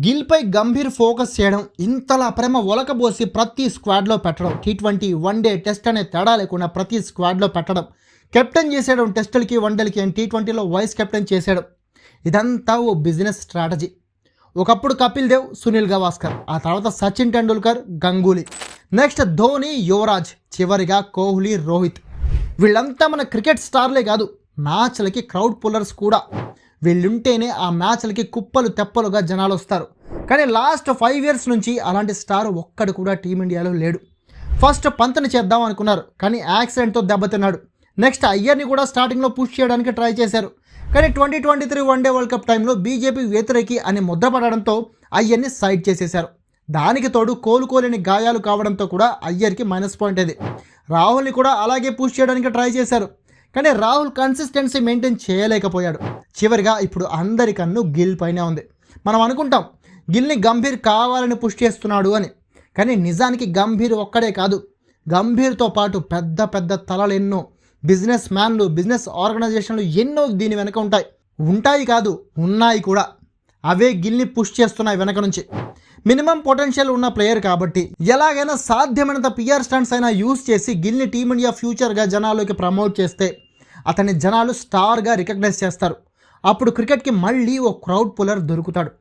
గిల్పై Gambhir focus చేయడం, ఇంతలా ప్రేమ ఒలకబోసి ప్రతి స్క్వాడ్లో పెట్టడం, T20 వన్డే టెస్ట్ అనే తేడా లేకుండా ప్రతి స్క్వాడ్లో పెట్టడం, కెప్టెన్ చేసేయడం, టెస్టులకి వన్డేలకి అండ్ T20లో వైస్ కెప్టెన్ చేసేయడం, ఇదంతా ఓ బిజినెస్ స్ట్రాటజీ. ఒకప్పుడు కపిల్ దేవ్, సునీల్ గవాస్కర్, ఆ తర్వాత సచిన్ టెండూల్కర్, గంగూలీ, నెక్స్ట్ ధోని, యువరాజ్, చివరిగా కోహ్లీ, రోహిత్. వీళ్ళంతా మన క్రికెట్ స్టార్లే కాదు, మ్యాచ్లకి క్రౌడ్ పుల్లర్స్ కూడా. వీళ్ళుంటేనే ఆ మ్యాచ్లకి కుప్పలు తెప్పలుగా జనాలు వస్తారు. కానీ లాస్ట్ 5 years నుంచి అలాంటి స్టార్ ఒక్కడు కూడా టీమిండియాలో లేడు. ఫస్ట్ పంత్ని చేద్దాం అనుకున్నారు, కానీ యాక్సిడెంట్తో దెబ్బతిన్నాడు. నెక్స్ట్ అయ్యర్ని కూడా స్టార్టింగ్లో పుష్ చేయడానికి ట్రై చేశారు, కానీ 2023 వన్డే వరల్డ్ కప్ టైంలో బీజేపీ వ్యతిరేకి అని ముద్రపడడంతో అయ్యర్ని సైడ్ చేసేశారు. దానికి తోడు కోలుకోలేని గాయాలు కావడంతో కూడా అయ్యర్కి -పాయింట్ అది. రాహుల్ని కూడా అలాగే పుష్ చేయడానికి ట్రై చేశారు, కానీ రాహుల్ కన్సిస్టెన్సీ మెయింటైన్ చేయలేకపోయాడు. చివరిగా ఇప్పుడు అందరి కన్ను గిల్ పైనే ఉంది. మనం అనుకుంటాం గిల్ని గంభీర్ కావాలని పుష్ చేస్తున్నాడు అని, కానీ నిజానికి గంభీర్ ఒక్కడే కాదు, గంభీర్తో పాటు పెద్ద పెద్ద తలలు ఎన్నో, బిజినెస్ మ్యాన్లు, బిజినెస్ ఆర్గనైజేషన్లు ఎన్నో దీని వెనక ఉంటాయి కాదు, ఉన్నాయి కూడా. అవే గిల్ని పుష్ చేస్తున్నాయి వెనక నుంచి. మినిమం పొటెన్షియల్ ఉన్న ప్లేయర్ కాబట్టి ఎలాగైనా సాధ్యమైనంత పిఆర్ స్టంట్స్ అయినా యూజ్ చేసి గిల్ని టీమిండియా ఫ్యూచర్గా జనాల్లోకి ప్రమోట్ చేస్తే అతని జనాలు స్టార్గా రికగ్నైజ్ చేస్తారు. అప్పుడు క్రికెట్కి మళ్ళీ ఓ క్రౌడ్ పుల్లర్ దొరుకుతాడు,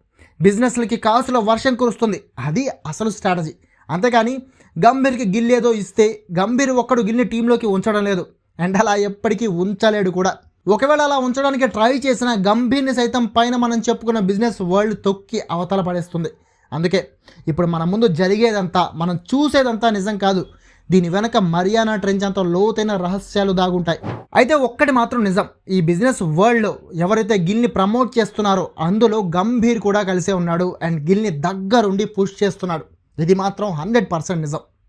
బిజినెస్లకి కాసుల వర్షం కురుస్తుంది. అది అసలు స్ట్రాటజీ. అంతేకాని గంభీర్కి గిల్లేదో ఇస్తే గంభీర్ ఒక్కడు గిల్ని టీంలోకి ఉంచడం లేదు, అండ్ అలా ఎప్పటికీ ఉంచలేడు కూడా. ఒకవేళ అలా ఉంచడానికి ట్రై చేసిన గంభీర్ని సైతం పైన మనం చెప్పుకున్న బిజినెస్ వరల్డ్ తొక్కి అవతల పడేస్తుంది. అందుకే ఇప్పుడు మన ముందు జరిగేదంతా, మనం చూసేదంతా నిజం కాదు, దీని వెనక మరియానా ట్రెంచ్ అంత లోతైన రహస్యాలు దాగుంటాయి. అయితే ఒక్కటి మాత్రం నిజం, ఈ బిజినెస్ వరల్డ్లో ఎవరైతే గిల్ని ప్రమోట్ చేస్తున్నారో అందులో గంభీర్ కూడా కలిసే ఉన్నాడు, అండ్ గిల్ని దగ్గరుండి పుష్ చేస్తున్నాడు. ఇది మాత్రం 100% నిజం.